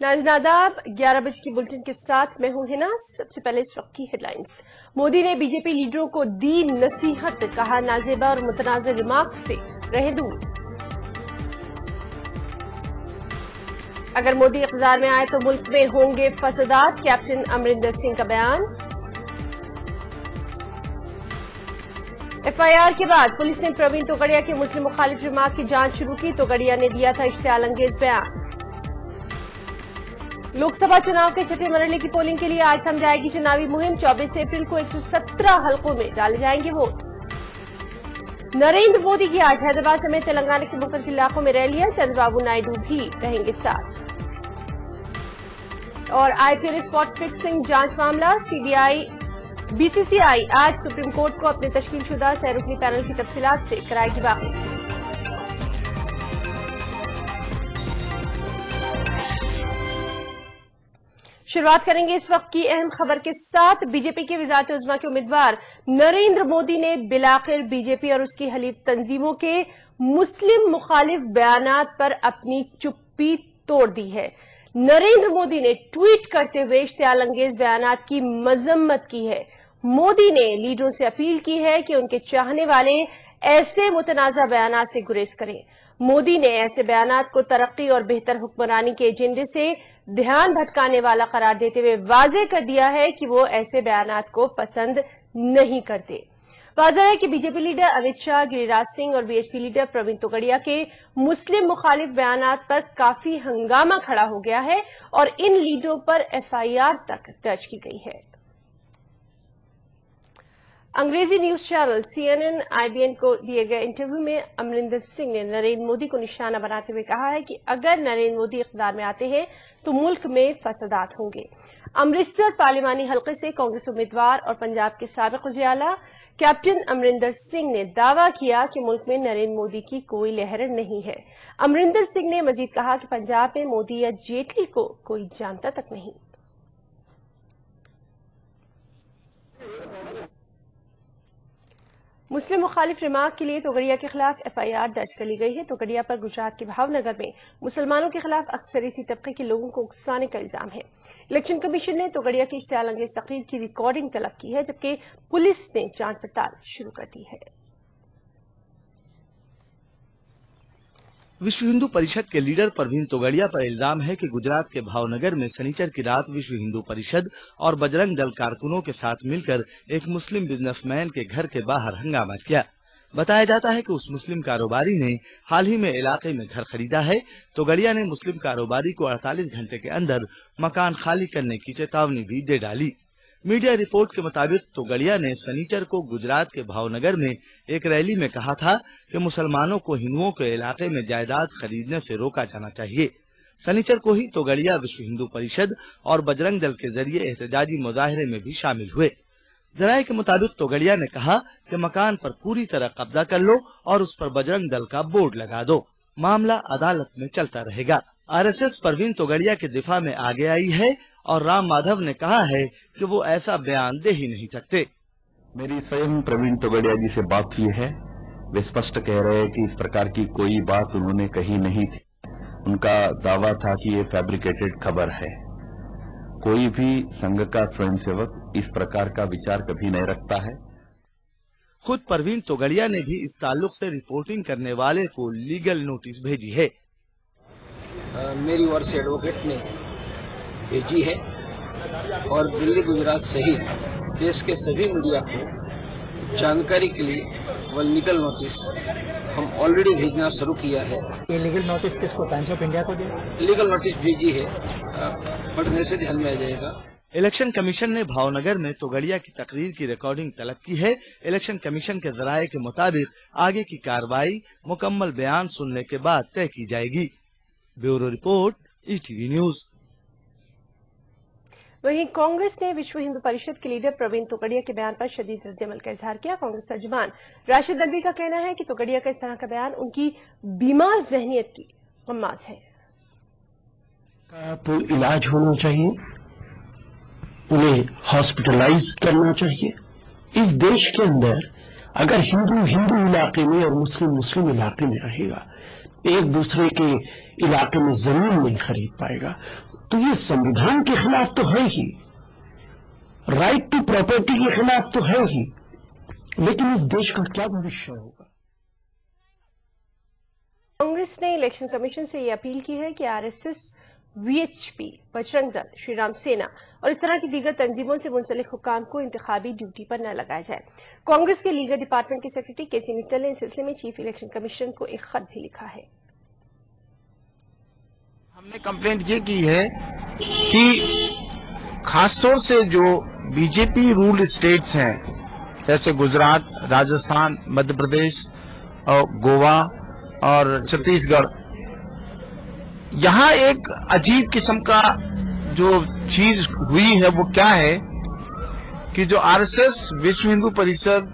नाज़रीन आदाब, 11 बजे की बुलेटिन के साथ मैं हूं हिना। सबसे पहले इस वक्त की हेडलाइंस। मोदी ने बीजेपी लीडरों को दी नसीहत, कहा नाजेबा और मुतनाज़ रिमार्क से रहे दूर। अगर मोदी इक़्तिदार में आए तो मुल्क में होंगे फसादात, कैप्टन अमरिंदर सिंह का बयान। एफआईआर के बाद पुलिस ने प्रवीण तोगड़िया के मुस्लिम मुखालिफ रिमार्क की जांच शुरू की। तोगड़िया ने दिया था इश्तियाल अंगेज बयान। लोकसभा चुनाव के छठे मरहले की पोलिंग के लिए आज थम जाएगी चुनावी मुहिम। 24 अप्रैल को 117 हलकों में डाले जाएंगे वोट। नरेंद्र मोदी की आज हैदराबाद समेत तेलंगाना के मुख्तलिफ इलाकों में रैलियां, चंद्रबाबू नायडू भी रहेंगे साथ। और आईपीएल स्पॉट फिक्सिंग जांच मामला, बीसीसीआई आज सुप्रीम कोर्ट को अपने तश्कीलशुदा सैरुकनी पैनल की तफसीलात से कराएगी वाकिफ। शुरुआत करेंगे इस वक्त की अहम खबर के साथ। बीजेपी के वज़ारत उज़्मा के उम्मीदवार नरेंद्र मोदी ने बिलाखिर बीजेपी और उसकी हलीफ तंजीमों के मुस्लिम मुखालिफ बयानात पर अपनी चुप्पी तोड़ दी है। नरेंद्र मोदी ने ट्वीट करते हुए इश्तियाल अंगेज बयानात की मजम्मत की है। मोदी ने लीडरों से अपील की है कि उनके चाहने वाले ऐसे मुतनाज़ा बयानात से गुरेज करें। मोदी ने ऐसे बयानात को तरक्की और बेहतर हुक्मरानी के एजेंडे से ध्यान भटकाने वाला करार देते हुए वाज़ेह कर दिया है कि वो ऐसे बयानात को पसंद नहीं करते। वाज़ेह है कि बीजेपी लीडर अमित शाह, गिरिराज सिंह और बीएचपी लीडर प्रवीण तोगड़िया के मुस्लिम मुखालिफ बयानात पर काफी हंगामा खड़ा हो गया है और इन लीडरों पर एफआईआर तक दर्ज की गई है। अंग्रेजी न्यूज चैनल CNN IBN को दिए गए इंटरव्यू में अमरिंदर सिंह ने नरेंद्र मोदी को निशाना बनाते हुए कहा है कि अगर नरेंद्र मोदी इक़्तिदार में आते हैं तो मुल्क में फसादात होंगे। अमृतसर पार्लिमानी हल्के से कांग्रेस उम्मीदवार और पंजाब के साबिक़ वज़ीर-ए-आला कैप्टन अमरिंदर सिंह ने दावा किया कि मुल्क में नरेंद्र मोदी की कोई लहर नहीं है। अमरिंदर सिंह ने मजीद कहा कि पंजाब में मोदी या जेटली को कोई जानता तक नहीं। मुस्लिम मुखालिफ रिमार्क के लिए तोगड़िया के खिलाफ एफआईआर दर्ज कर ली गई है। तोगड़िया पर गुजरात के भावनगर में मुसलमानों के खिलाफ अक्सरियती तबके के लोगों को उकसाने का इल्जाम है। इलेक्शन कमीशन ने तोगड़िया की इश्तियाल अंगेज तकरीर की रिकॉर्डिंग तलब की है, जबकि पुलिस ने जांच पड़ताल शुरू कर दी है। विश्व हिंदू परिषद के लीडर प्रवीण तोगड़िया पर इल्जाम है कि गुजरात के भावनगर में शनिचर की रात विश्व हिंदू परिषद और बजरंग दल कारकुनों के साथ मिलकर एक मुस्लिम बिजनेसमैन के घर के बाहर हंगामा किया। बताया जाता है कि उस मुस्लिम कारोबारी ने हाल ही में इलाके में घर खरीदा है। तोगड़िया ने मुस्लिम कारोबारी को 48 घंटे के अंदर मकान खाली करने की चेतावनी भी दे डाली। मीडिया रिपोर्ट के मुताबिक तोगड़िया ने शनिचर को गुजरात के भावनगर में एक रैली में कहा था कि मुसलमानों को हिंदुओं के इलाके में जायदाद खरीदने से रोका जाना चाहिए। शनिचर को ही तोगड़िया विश्व हिंदू परिषद और बजरंग दल के जरिए एहतजाजी मुजाहिरे में भी शामिल हुए। जराये के मुताबिक तोगड़िया ने कहा कि मकान पर पूरी तरह कब्जा कर लो और उस पर बजरंग दल का बोर्ड लगा दो। मामला अदालत में चलता रहेगा। आरएसएस प्रवीण तोगड़िया के दिफा में आगे आई है और राम माधव ने कहा है कि वो ऐसा बयान दे ही नहीं सकते। मेरी स्वयं प्रवीण तोगड़िया जी से बात हुई है। वे स्पष्ट कह रहे हैं कि इस प्रकार की कोई बात उन्होंने कही नहीं थी। उनका दावा था कि ये फैब्रिकेटेड खबर है। कोई भी संघ का स्वयंसेवक इस प्रकार का विचार कभी नहीं रखता है। खुद प्रवीण तोगड़िया ने भी इस ताल्लुक से रिपोर्टिंग करने वाले को लीगल नोटिस भेजी है। मेरी ओर से एडवोकेट ने भेजी है और दिल्ली, गुजरात सहित देश के सभी मीडिया को जानकारी के लिए वो लीगल नोटिस हम ऑलरेडी भेजना शुरू किया है। ये लीगल नोटिस किसको, टाइम्स ऑफ इंडिया को दिया? लीगल नोटिस भेजी है, पढ़ने से ध्यान में आ जाएगा। इलेक्शन कमीशन ने भावनगर में तोगड़िया की तकरीर की रिकॉर्डिंग तलब की है। इलेक्शन कमीशन के जराये के मुताबिक आगे की कार्रवाई मुकम्मल बयान सुनने के बाद तय की जाएगी। Bureau report, ETV news. वहीं कांग्रेस ने विश्व हिंदू परिषद के लीडर प्रवीण तोगड़िया के बयान पर शदीद रद्द-ए-अमल का इजहार किया। कांग्रेस तर्जुमान राशिद नदवी का कहना है कि तोगड़िया का इस तरह का बयान उनकी बीमार जहनियत की गम्माज़ है। तो इलाज होना चाहिए, उन्हें हॉस्पिटलाइज करना चाहिए। इस देश के अंदर अगर हिंदू हिंदू इलाके में और मुस्लिम मुस्लिम इलाके में रहेगा, एक दूसरे के इलाके में जमीन नहीं खरीद पाएगा, تو یہ संविधान के खिलाफ तो है ही, राइट टू प्रॉपर्टी के खिलाफ तो है ही, लेकिन इस देश का क्या भविष्य होगा। कांग्रेस ने इलेक्शन कमीशन से ये अपील की है कि आरएसएस, वीएचपी, बजरंग दल, श्री राम सेना और इस तरह की दीगर तंजीमों से मुंसलिक हुक्काम को इंतखाबी ड्यूटी पर न लगाया जाए। कांग्रेस के लीगल डिपार्टमेंट के सेक्रेटरी केसी मित्तल ने इस सिलसिले में चीफ इलेक्शन कमीशन को एक खत भी लिखा है। हमने कंप्लेंट ये की है कि खासतौर से जो बीजेपी रूल स्टेट्स हैं, जैसे गुजरात, राजस्थान, मध्य प्रदेश और गोवा और छत्तीसगढ़, यहाँ एक अजीब किस्म का जो चीज हुई है वो क्या है कि जो आरएसएस, विश्व हिंदू परिषद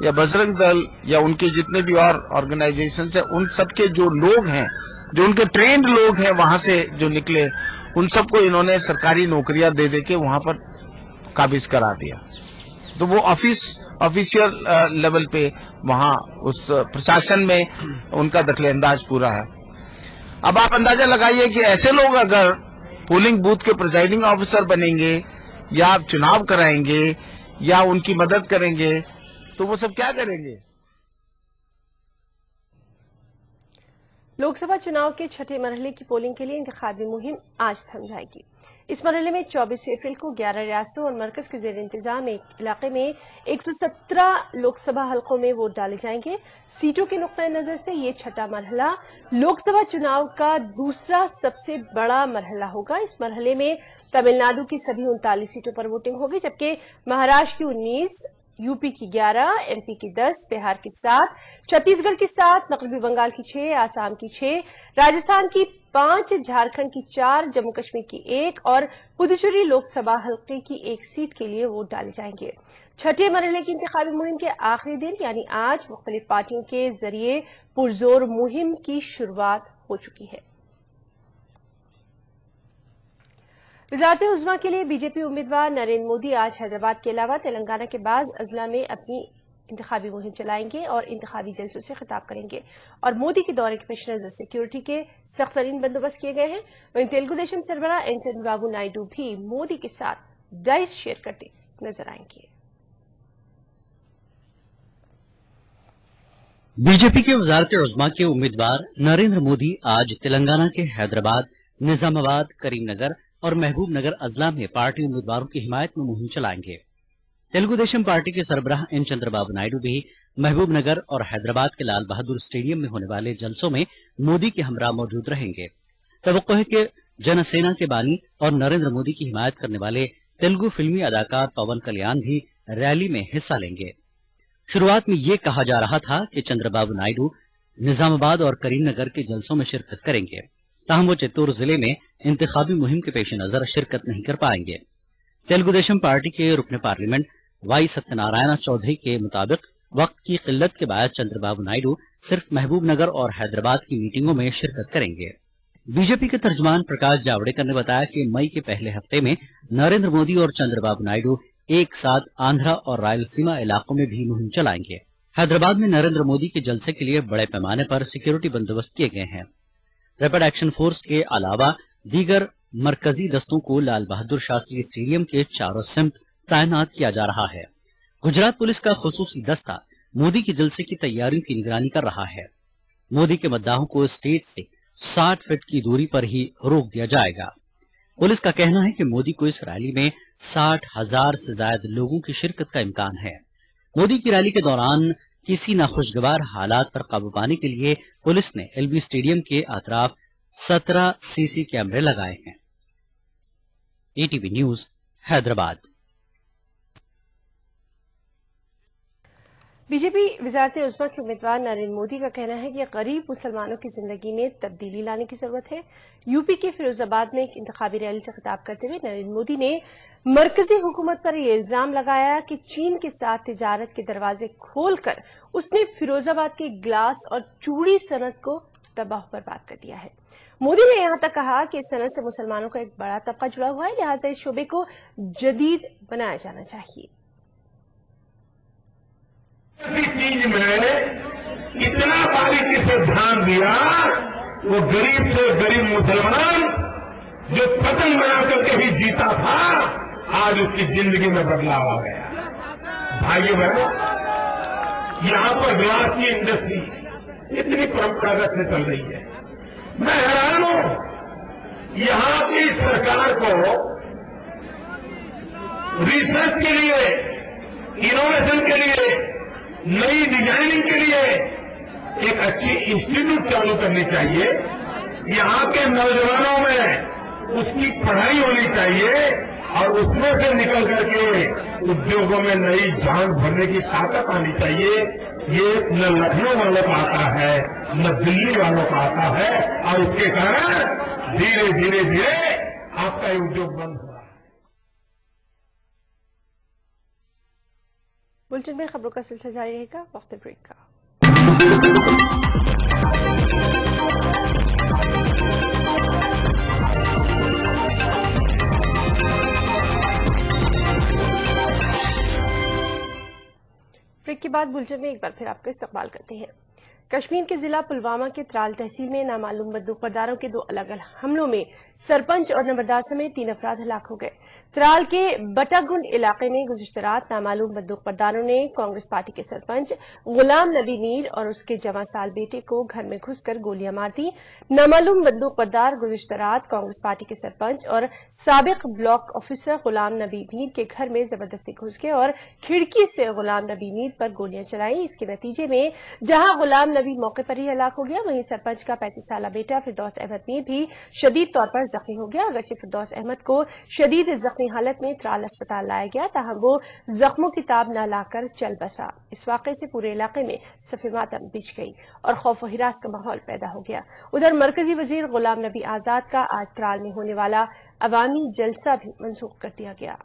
या बजरंग दल या उनके जितने भी और ऑर्गेनाइजेशंस हैं, उन सबके जो लोग हैं, जो उनके ट्रेंड लोग हैं वहां से जो निकले, उन सबको इन्होंने सरकारी नौकरियां दे दे के वहां पर काबिज करा दिया। तो वो ऑफिशियल लेवल पे वहां उस प्रशासन में उनका दखलंदाज पूरा है। अब आप अंदाजा लगाइए कि ऐसे लोग अगर पोलिंग बूथ के प्रिजाइडिंग ऑफिसर बनेंगे या आप चुनाव कराएंगे या उनकी मदद करेंगे तो वो सब क्या करेंगे। लोकसभा चुनाव के छठे मरहले की पोलिंग के लिए इंतखाबी मुहिम आज थम जाएगी। इस मरहले में 24 अप्रैल को 11 रियासतों और मरकज के जेर इंतजाम एक इलाके में 117 लोकसभा हलकों में वोट डाले जाएंगे। सीटों के नुक्ता नजर से ये छठा मरहला लोकसभा चुनाव का दूसरा सबसे बड़ा मरहला होगा। इस मरहले में तमिलनाडु की सभी 39 सीटों पर वोटिंग होगी, जबकि महाराष्ट्र की 19, यूपी की 11, एमपी की 10, बिहार की 7, छत्तीसगढ़ की 7, मगरबी बंगाल की 6, आसाम की 6, राजस्थान की 5, झारखंड की 4, जम्मू कश्मीर की 1 और पुदुचेरी लोकसभा हल्के की 1 सीट के लिए वोट डाले जाएंगे। छठे मरहले की इंतखाबी मुहिम के आखिरी दिन यानी आज मुख्तलिफ पार्टियों के जरिए पुरजोर मुहिम की शुरुआत हो चुकी है। वज़ारत उज़्मा के लिए बीजेपी उम्मीदवार नरेंद्र मोदी आज हैदराबाद के अलावा तेलंगाना के बाज़ अजला में अपनी इंतखाबी मुहिम चलाएंगे और इंतखाबी जलसों से खिताब करेंगे। और मोदी के दौरे के पेश नजर सिक्योरिटी के सख्त तरीन बंदोबस्त किए गए हैं। वहीं तेलुगु देशम सरबराह एन चंद्रबाबू नायडू भी मोदी के साथ डाइस शेयर करते नजर आएंगे। बीजेपी के वज़ारत उज़्मा के उम्मीदवार नरेंद्र मोदी आज तेलंगाना के हैदराबाद, निजामाबाद, करीमनगर और महबूबनगर अजला में पार्टी उम्मीदवारों की हिमायत में मुहिम चलाएंगे। तेलुगु देशम पार्टी के सरबराह एन चंद्रबाबू नायडू भी महबूबनगर और हैदराबाद के लाल बहादुर स्टेडियम में होने वाले जलसों में मोदी के हमरा मौजूद रहेंगे। तवक्को है कि जनसेना के बानी और नरेंद्र मोदी की हिमायत करने वाले तेलुगु फिल्मी अदाकार पवन कल्याण भी रैली में हिस्सा लेंगे। शुरुआत में ये कहा जा रहा था कि चंद्रबाबू नायडू निजामाबाद और करीमनगर के जलसों में शिरकत करेंगे, ताहम वो चित्तूर जिले में इंतखाबी मुहिम के पेश नजर शिरकत नहीं कर पाएंगे। तेलुगु देशम पार्टी के रुकन पार्लियामेंट वाई सत्यनारायण चौधरी के मुताबिक वक्त की किल्लत के बाद चंद्रबाबू नायडू सिर्फ महबूबनगर और हैदराबाद की मीटिंगों में शिरकत करेंगे। बीजेपी के तर्जुमान प्रकाश जावड़ेकर ने बताया कि मई के पहले हफ्ते में नरेंद्र मोदी और चंद्रबाबू नायडू एक साथ आंध्रा और रायलसीमा इलाकों में भी मुहिम चलाएंगे। हैदराबाद में नरेंद्र मोदी के जलसे के लिए बड़े पैमाने पर सिक्योरिटी बंदोबस्त किए गए हैं। रैपिड एक्शन फोर्स के अलावा दीगर मरकजी दस्तों को लाल बहादुर शास्त्री स्टेडियम के चारों सिमत तैनात किया जा रहा है। गुजरात पुलिस का खुसूसी दस्ता मोदी के जलसे की तैयारियों की निगरानी कर रहा है। मोदी के मद्दाहों को स्टेज से 60 फीट की दूरी पर ही रोक दिया जाएगा। पुलिस का कहना है कि मोदी को इस रैली में 60,000 से ज्यादा लोगों की शिरकत का इम्कान है। मोदी की रैली के दौरान किसी नाखुशगवार हालात पर काबू पाने के लिए पुलिस ने एलबी स्टेडियम के अतराफ 17 सीसी कैमरे लगाए हैं। ATV news Hyderabad. बीजेपी वज़ारत उज़्मा के उम्मीदवार नरेंद्र मोदी का कहना है कि गरीब मुसलमानों की जिंदगी में तब्दीली लाने की जरूरत है। यूपी के फिरोजाबाद में एक इंतखाबी रैली से खिताब करते हुए नरेंद्र मोदी ने मरकजी हुकूमत पर यह इल्जाम लगाया कि चीन के साथ तिजारत के दरवाजे खोलकर उसने फिरोजाबाद के ग्लास और चूड़ी सनत को तबाह बर्बाद कर दिया है। मोदी ने यहां तक कहा कि इस सनत से मुसलमानों का एक बड़ा तबका जुड़ा हुआ है, लिहाजा इस शोबे को जदीद बनाया जाना चाहिए। चीज में इतना बारीकी से ध्यान दिया, वो गरीब से गरीब मुसलमान जो पतंग बना करके भी जीता था, आज उसकी जिंदगी में बदलाव आ गया। भाइयों बहनों, यहाँ पर ग्लास की इंडस्ट्री इतनी परंपरागत से चल रही है। मैं हैरान हूं, यहाँ की सरकार को रिसर्च के लिए, इनोवेशन के लिए, नई डिजाइनिंग के लिए एक अच्छी इंस्टीट्यूट चालू करनी चाहिए। यहाँ के नौजवानों में उसकी पढ़ाई होनी चाहिए और उसमें से निकल करके उद्योगों में नई जान भरने की ताकत आनी चाहिए। ये न लखनऊ वालों का आता है, न दिल्ली वालों का आता है, और उसके कारण धीरे धीरे धीरे आपका ये उद्योग बंद हुआ। बुलेटिन में खबरों का सिलसिला जारी रहेगा, वक्त ब्रेक का। ब्रेक के बाद बुलेटिन में एक बार फिर आपका इस्तकबाल करते हैं। कश्मीर के जिला पुलवामा के त्राल तहसील में नामालूम बंदूकबरदारों के 2 अलग अलग हमलों में सरपंच और नंबरदार समेत 3 अफराद हलाक हो गए। त्राल के बटागुंड इलाके में गुज़िश्ता रात नामालूम बंदूकबरदारों ने कांग्रेस पार्टी के सरपंच गुलाम नबी मीर और उसके जवां साल बेटे को घर में घुसकर गोलियां मार दी। नामालूम बंदूकबरदार गुज़िश्ता रात कांग्रेस पार्टी के सरपंच और साबिक ब्लॉक ऑफिसर गुलाम नबी मीर के घर में जबरदस्ती घुस गए और खिड़की से गुलाम नबी मीर पर गोलियां चलाई। इसके नतीजे में जहां गुलाम नबी मौके पर ही हलाक हो गया, वहीं सरपंच का 35 साला बेटा फिरदौस अहमद मीर भी शदीद तौर पर जख्मी हो गया। अगरचे फिरदौस अहमद को शदीद जख्मी हालत में त्राल अस्पताल लाया गया, ताहम वो जख्मों की ताब न लाकर चल बसा। इस वाक़े से पूरे इलाके में सफ़े मातम बिछ गई और खौफ व हिरास का माहौल पैदा हो गया। उधर मरकजी वजीर गुलाम नबी आजाद का आज त्राल में होने वाला अवामी जलसा भी मनसूख कर दिया गया।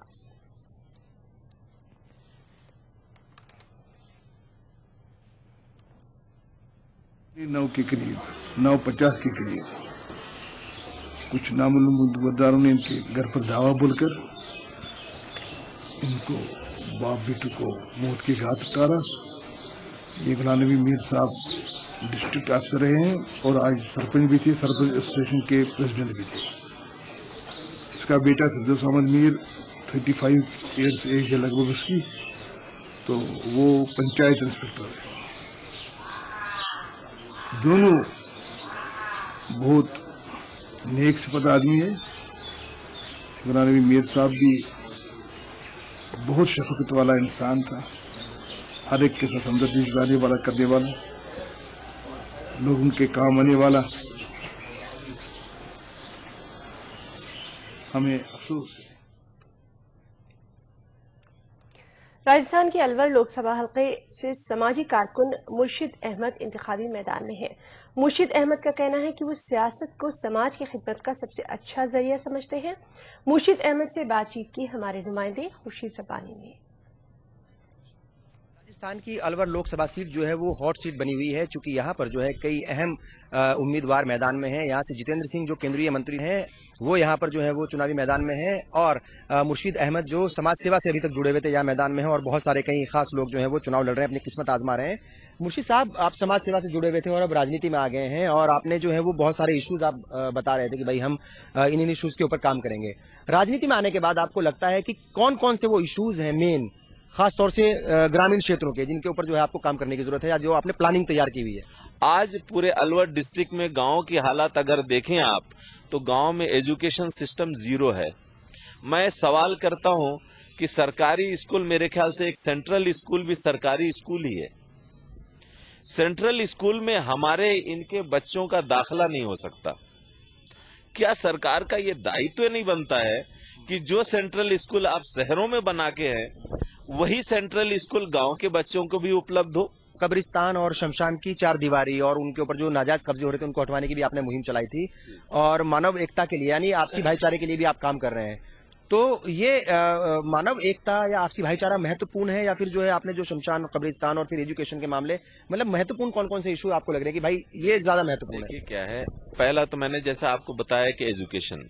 9 के करीब 9:50 के करीब कुछ नामालूम बंदूकबरदारों ने इनके घर पर धावा बोलकर इनको बाप बेटे को मौत के घाट उतारा। ये गुलाम नबी मीर साहब डिस्ट्रिक्ट अफसर रहे हैं और आज सरपंच भी थे, सरपंच स्टेशन के प्रेसिडेंट भी थे। इसका बेटा फिरदौस अहमद मीर 35 ईयर्स एज है लगभग उसकी, तो वो पंचायत इंस्पेक्टर है। दोनों बहुत नेक सिफत आदमी है। गुलाम नबी मीर साहब भी बहुत शफकत वाला इंसान था, हर एक के साथ हमदर्दी जुटाने वाला, करने वाला, लोगों के काम आने वाला। हमें अफसोस है। राजस्थान के अलवर लोकसभा हल्के से समाजी कारकुन मुर्शिद अहमद इंतखाबी मैदान में है। मुर्शिद अहमद का कहना है कि वो सियासत को समाज की खिदमत का सबसे अच्छा जरिया समझते हैं। मुर्शिद अहमद से बातचीत की हमारे नुमाइंदे खुर्शीद रब्बानी ने। राजस्थान की अलवर लोकसभा सीट जो है वो हॉट सीट बनी हुई है, चूंकि यहाँ पर जो है कई अहम उम्मीदवार मैदान में हैं। यहाँ से जितेंद्र सिंह जो केंद्रीय मंत्री हैं वो यहाँ पर जो है वो चुनावी मैदान में हैं, और मुर्शिद अहमद जो समाज सेवा से अभी तक जुड़े हुए थे यहाँ मैदान में हैं, और बहुत सारे कई खास लोग जो हैं वो चुनाव लड़ रहे हैं, अपनी किस्मत आजमा रहे हैं। मुर्शिद साहब, आप समाज सेवा से जुड़े हुए थे और अब राजनीति में आ गए हैं, और आपने जो है वो बहुत सारे इश्यूज आप बता रहे थे कि भाई हम इन इश्यूज के ऊपर काम करेंगे। राजनीति में आने के बाद आपको लगता है कि कौन कौन से वो इश्यूज हैं मेन, खास तौर से ग्रामीण क्षेत्रों के, जिनके ऊपर जो है आपको काम करने की जरूरत है या जो आपने प्लानिंग तैयार की हुई है? आज पूरे अलवर डिस्ट्रिक्ट में गांव की हालत अगर देखें आप, तो गांव में एजुकेशन सिस्टम जीरो है। मैं सवाल करता हूं कि सरकारी स्कूल, मेरे ख्याल से एक सेंट्रल स्कूल भी सरकारी स्कूल ही है। सेंट्रल स्कूल में हमारे इनके बच्चों का दाखिला नहीं हो सकता। क्या सरकार का ये दायित्व नहीं बनता है कि जो सेंट्रल स्कूल आप शहरों में बना के हैं वही सेंट्रल स्कूल गांव के बच्चों को भी उपलब्ध हो? कब्रिस्तान और शमशान की 4 दीवारी और उनके ऊपर जो नाजायज कब्जे हो रहे थे उनको हटवाने की भी आपने मुहिम चलाई थी, और मानव एकता के लिए यानी आपसी भाईचारे के लिए भी आप काम कर रहे हैं। तो ये मानव एकता या आपसी भाईचारा महत्वपूर्ण है, या फिर जो है आपने जो शमशान, कब्रिस्तान और फिर एजुकेशन के मामले, मतलब महत्वपूर्ण कौन कौन से इशू आपको लग रहे हैं कि भाई ये ज्यादा महत्वपूर्ण है? क्या है, पहला तो मैंने जैसा आपको बताया कि एजुकेशन,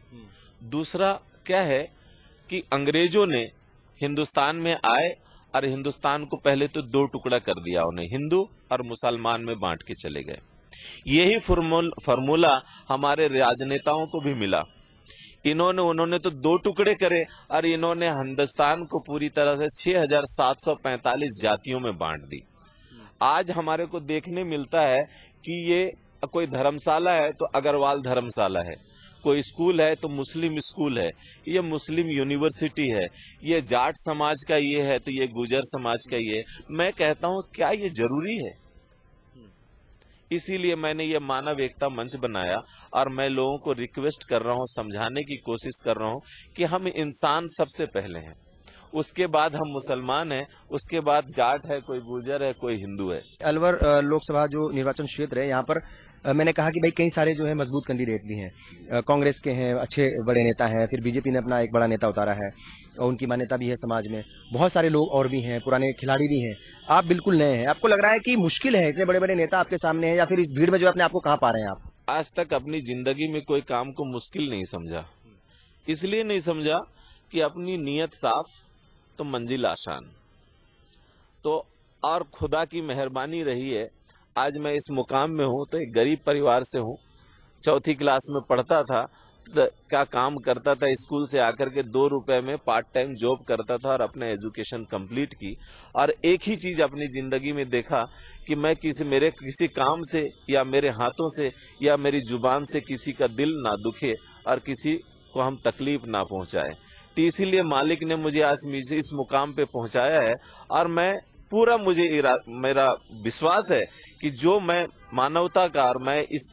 दूसरा क्या है कि अंग्रेजों ने हिंदुस्तान में आए और हिंदुस्तान को पहले तो 2 टुकड़ा कर दिया, उन्हें हिंदू और मुसलमान में बांट के चले गए। यही फॉर्मूला हमारे राजनेताओं को भी मिला उन्होंने तो 2 टुकड़े करे और इन्होंने हिंदुस्तान को पूरी तरह से 6,745 जातियों में बांट दी। आज हमारे को देखने मिलता है कि ये कोई धर्मशाला है तो अग्रवाल धर्मशाला है, कोई स्कूल है तो मुस्लिम स्कूल है, ये मुस्लिम यूनिवर्सिटी है, ये जाट समाज का ये है तो ये गुजर समाज का ये। मैं कहता हूं क्या ये जरूरी है? इसीलिए मैंने ये मानव एकता मंच बनाया और मैं लोगों को रिक्वेस्ट कर रहा हूं, समझाने की कोशिश कर रहा हूं कि हम इंसान सबसे पहले हैं, उसके बाद हम मुसलमान हैं, उसके बाद जाट है, कोई गुजर है, कोई हिंदू है। अलवर लोकसभा जो निर्वाचन क्षेत्र है, यहाँ पर मैंने कहा कि भाई कई सारे जो है मजबूत कैंडिडेट भी हैं, कांग्रेस के हैं, अच्छे बड़े नेता हैं, फिर बीजेपी ने अपना एक बड़ा नेता उतारा है और उनकी मान्यता भी है समाज में, बहुत सारे लोग और भी हैं, पुराने खिलाड़ी भी हैं, आप बिल्कुल नए हैं। आपको लग रहा है कि मुश्किल है, इतने बड़े बड़े नेता आपके सामने हैं, या फिर इस भीड़ में जो अपने आपको कहाँ पा रहे हैं आप? आज तक अपनी जिंदगी में कोई काम को मुश्किल नहीं समझा, इसलिए नहीं समझा कि अपनी नीयत साफ तो मंजिल आसान। तो और खुदा की मेहरबानी रही है, आज मैं इस मुकाम में हूं तो एक गरीब परिवार से हूं। 4th क्लास में पढ़ता था, का काम करता था, स्कूल से आकर के 2 रुपए में पार्ट टाइम जॉब करता था और अपने एजुकेशन कंप्लीट की। और एक ही चीज अपनी जिंदगी में देखा कि मैं मेरे किसी काम से या मेरे हाथों से या मेरी जुबान से किसी का दिल ना दुखे और किसी को हम तकलीफ ना पहुंचाए। तो इसीलिए मालिक ने मुझे आज इस मुकाम पे पहुंचाया है और मैं पूरा मेरा विश्वास है कि जो मैं मानवता का और मैं इस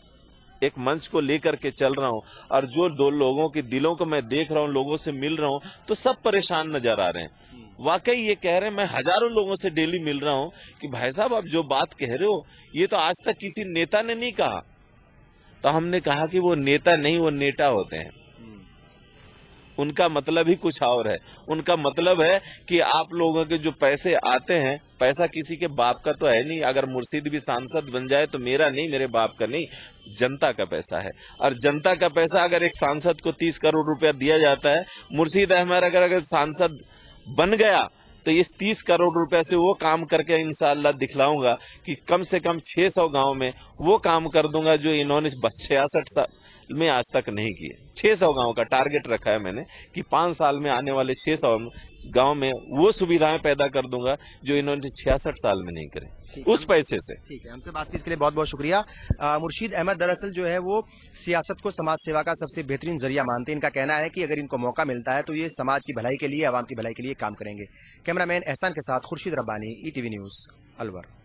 एक मंच को लेकर के चल रहा हूं और जो 2 लोगों के दिलों को मैं देख रहा हूं, लोगों से मिल रहा हूं, तो सब परेशान नजर आ रहे हैं। वाकई ये कह रहे हैं, मैं हजारों लोगों से डेली मिल रहा हूं कि भाई साहब आप जो बात कह रहे हो ये तो आज तक किसी नेता ने नहीं कहा। तो हमने कहा कि वो नेता नहीं, वो नेता होते हैं, उनका मतलब ही कुछ और है। उनका मतलब है कि आप लोगों के जो पैसे आते हैं, पैसा किसी के बाप का तो है नहीं। अगर मुर्शीद भी सांसद बन जाए तो मेरा नहीं, मेरे बाप का नहीं, जनता का पैसा है। और जनता का पैसा अगर एक सांसद को 30 करोड़ रुपया दिया जाता है, मुर्शीद अहमद अगर सांसद बन गया तो इस 30 करोड़ रुपए से वो काम करके इंशाअल्लाह दिखलाऊंगा कि कम से कम 600 गांव में वो काम कर दूंगा जो इन्होंने 66 साल में आज तक नहीं किए। 600 गांव का टारगेट रखा है मैंने कि 5 साल में आने वाले 600 गांव में वो सुविधाएं पैदा कर दूंगा जो इन्होंने 66 साल में नहीं करे, उस पैसे से। ठीक है, हमसे बातचीत के लिए बहुत बहुत शुक्रिया। मुर्शीद अहमद दरअसल जो है वो सियासत को समाज सेवा का सबसे बेहतरीन जरिया मानते हैं। इनका कहना है कि अगर इनको मौका मिलता है तो ये समाज की भलाई के लिए, आवाम की भलाई के लिए काम करेंगे। कैमरामैन एहसान के साथ Khurshid Rabbani, ETV news, Alwar.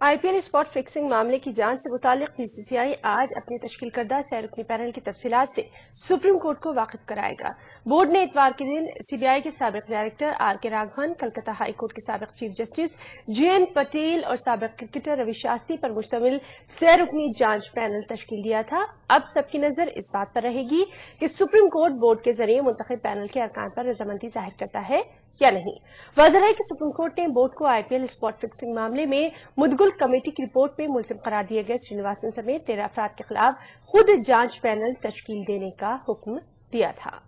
IPL spot fixing मामले की जांच से मुतालिक BCCI आज अपने तश्कील करदा सैरुकनी पैनल की तफसीलात से सुप्रीम कोर्ट को वाकिफ कराएगा। बोर्ड ने इतवार के दिन CBI के साबिक director RK Raghavan, Calcutta high court के साबिक चीफ जस्टिस JN पटेल और साबिक क्रिकेटर रवि शास्त्री पर मुश्तमिल सैरुकनी जांच पैनल तश्कील दिया था। अब सबकी नजर इस बात पर रहेगी कि सुप्रीम कोर्ट बोर्ड के जरिए मुंतखब पैनल के अरकान पर रजामंदी जाहिर करता है या नहीं। वाज़ेह है कि सुप्रीम कोर्ट ने बोर्ड को IPL स्पॉट फिक्सिंग मामले में मुदगुल कमेटी की रिपोर्ट में मुलजिम करार दिए गए श्रीनिवासन समेत 13 अफराद के खिलाफ खुद जांच पैनल तश्कील देने का हुक्म दिया था।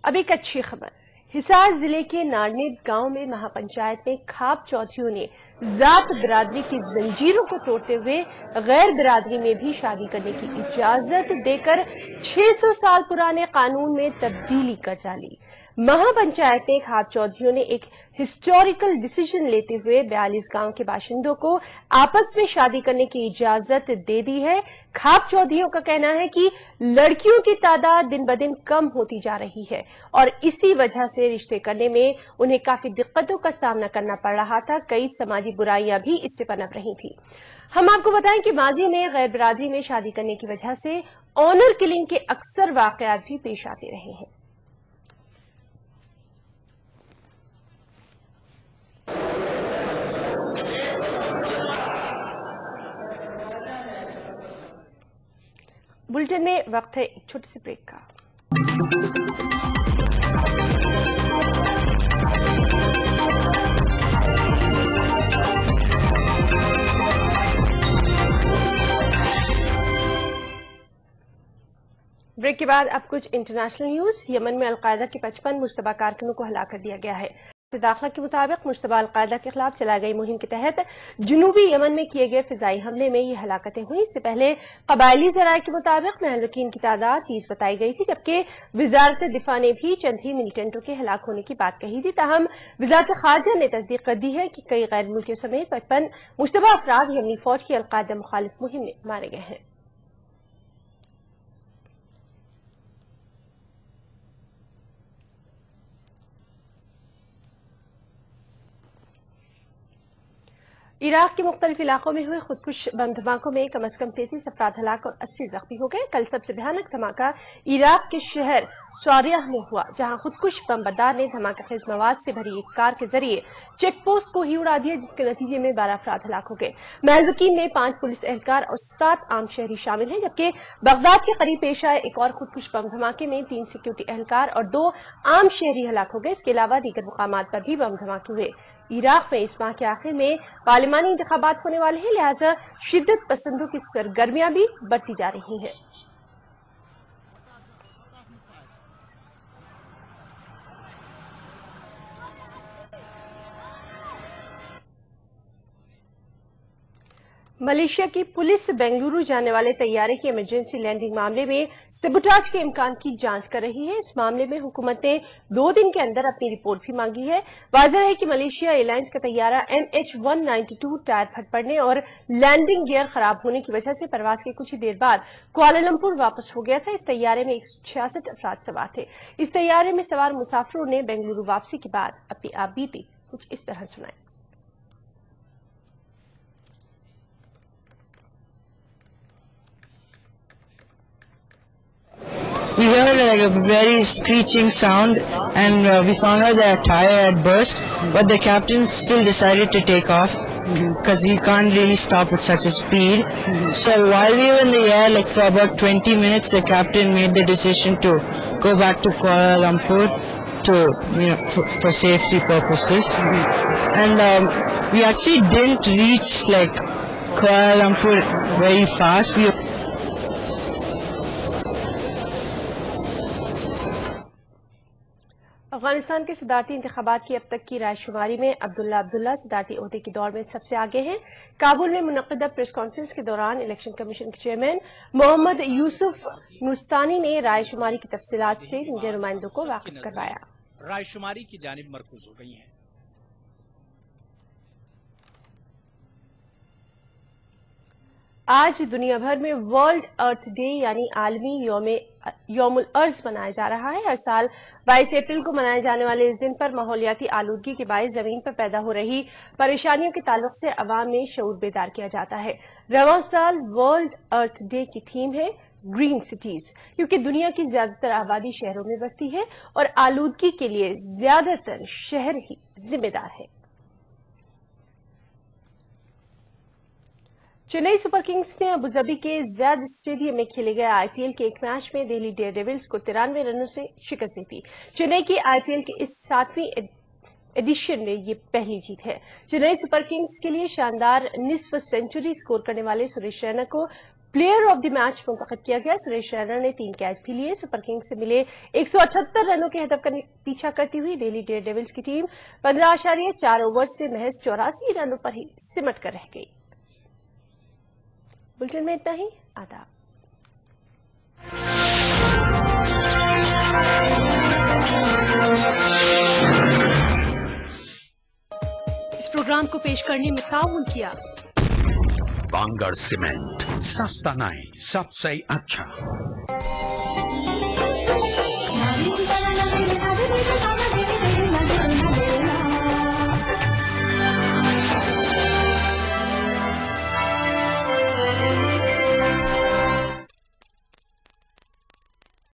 अब एक अच्छी खबर, हिसार जिले के नारनेद गांव में महापंचायत में खाप चौधरियों ने जात बिरादरी की जंजीरों को तोड़ते हुए गैर बिरादरी में भी शादी करने की इजाजत देकर 600 साल पुराने कानून में तब्दीली कर डाली। महापंचायत में खाप चौधरियों ने एक हिस्टोरिकल डिसीजन लेते हुए 42 गांव के बाशिंदों को आपस में शादी करने की इजाजत दे दी है। खाप चौधरियों का कहना है कि लड़कियों की तादाद दिन ब दिन कम होती जा रही है और इसी वजह से रिश्ते करने में उन्हें काफी दिक्कतों का सामना करना पड़ रहा था। कई समाजी बुराइयां भी इससे पनप रही थी। हम आपको बताएं कि माजी में गैर बिरादरी में शादी करने की वजह से ऑनर किलिंग के अक्सर वाकयात भी पेश आते रहे हैं। बुलेटिन में वक्त है एक छोटे से ब्रेक का। ब्रेक के बाद अब कुछ इंटरनेशनल न्यूज। यमन में अलकायदा के 55 मुश्तबा कारकुनों को हलाक कर दिया गया है। दाखिला के मुताबिक मुश्तबा अलकायदा के खिलाफ चलाई गई मुहिम के तहत जनूबी यमन में किए गए फिजाई हमले में ये हलाकतें हुई। इससे पहले कबायली जराये के मुताबिक महलुकीन की तादाद 30 बताई गई थी, जबकि वजारत दिफा ने भी चंद ही मिलिटेंटों के हलाक होने की बात कही थी। ताहम वजारत खारजा ने तस्दीक कर दी है कि कई गैर मुल्कियों समेत 55 मुश्तबा अफराद यमनी फौज की अलकायदा मुखालिफ मुहिम में मारे गए हैं। इराक के मुख्तलिफ इलाकों में हुए खुदकुश बम धमाकों में कम से कम 33 अफराद हलाक और 80 जख्मी हो गए। कल सबसे भयानक धमाका इराक के शहर स्वारियाह में हुआ, जहां खुदकुश बमबरदार ने धमाकेखेज मवाद से भरी एक कार के जरिए चेक पोस्ट को ही उड़ा दिया, जिसके नतीजे में 12 अफराद हलाक हो गए। महलुकीन में 5 पुलिस एहलकार और 7 आम शहरी शामिल हैं, जबकि बगदाद के करीब पेश आए एक और खुदकुश बम धमाके में 3 सिक्योरिटी एहलकार और 2 आम शहरी हलाक हो गए। इसके अलावा दीगर मुकामात पर भी बम धमाके हुए। इराक में इस माह के आखिर में पार्लिमानी इंतखाबात होने वाले हैं, लिहाजा शिद्दत पसंदों की सरगर्मियां भी बढ़ती जा रही हैं। मलेशिया की पुलिस बेंगलुरु जाने वाले तैयारे की इमरजेंसी लैंडिंग मामले में सबुटाज के इम्कान की जांच कर रही है। इस मामले में हुकूमत ने 2 दिन के अंदर अपनी रिपोर्ट भी मांगी है। वाज़ेह है कि मलेशिया एयरलाइंस का तैयारा MH192 टायर फट पड़ने और लैंडिंग गियर खराब होने की वजह से परवाज के कुछ ही देर बाद कुआलालंपुर वापस हो गया था। इस तैयारे में 166 अफराद सवार थे। इस तैयारे में सवार मुसाफिरों ने बेंगलुरु वापसी के बाद अपनी आप बीती कुछ इस तरह सुनाई। We heard like a very screeching sound, and we found out that our tire had burst, but the captain still decided to take off because he can't really stop at such a speed. So while we were in the air, like for about 20 minutes, the captain made the decision to go back to Kuala Lumpur to, for safety purposes. And we actually didn't reach like Kuala Lumpur very fast. Afghanistan के सदारती इंतखाबात की अब तक की रायशुमारी में अब्दुल्ला सदारती ओहदे की दौड़ में सबसे आगे हैं। काबुल में मुनक्किदा प्रेस कॉन्फ्रेंस के दौरान इलेक्शन कमीशन के चेयरमैन मोहम्मद यूसुफ नुस्तानी ने रायशुमारी की तफसीलात से मीडिया नुमाइंदों को वाकिफ करवाया। रायशुमारी की जानिब मरकूज हो गई है। आज दुनिया भर में वर्ल्ड अर्थ डे यानी आलमी यौमुल अर्ज मनाया जा रहा है। हर साल 22 अप्रैल को मनाए जाने वाले इस दिन पर माहौलियाती आलूदगी के बायस जमीन पर पैदा हो रही परेशानियों के ताल्लुक से अवाम में शऊर बेदार किया जाता है। रवां साल वर्ल्ड अर्थ डे की थीम है ग्रीन सिटीज, क्योंकि दुनिया की ज्यादातर आबादी शहरों में बसती है और आलूदगी के लिए ज्यादातर शहर ही जिम्मेदार है। चेन्नई सुपर किंग्स ने अबुधाबी के ज़ैद स्टेडियम में खेले गए आईपीएल के एक मैच में दिल्ली डेयरडेविल्स को 93 रनों से शिकस्त दी थी। चेन्नई की आईपीएल के इस 7वीं एडिशन में ये पहली जीत है। चेन्नई सुपर किंग्स के लिए शानदार निस्फ सेंचुरी स्कोर करने वाले सुरेश रैना को प्लेयर ऑफ द मैच मुंतखब किया गया। सुरेश रैना ने 3 कैच भी लिए। सुपर किंग्स से मिले 178 रनों के हदफ का पीछा करती हुई दिल्ली डेयरडेविल्स की टीम 15.4 ओवर्स में महज 84 रनों पर ही सिमट कर रह गई। बुलेटिन में इतना ही। आदाब। इस प्रोग्राम को पेश करने में ताउन किया बांगड़ सीमेंट, सस्ता नहीं सबसे अच्छा।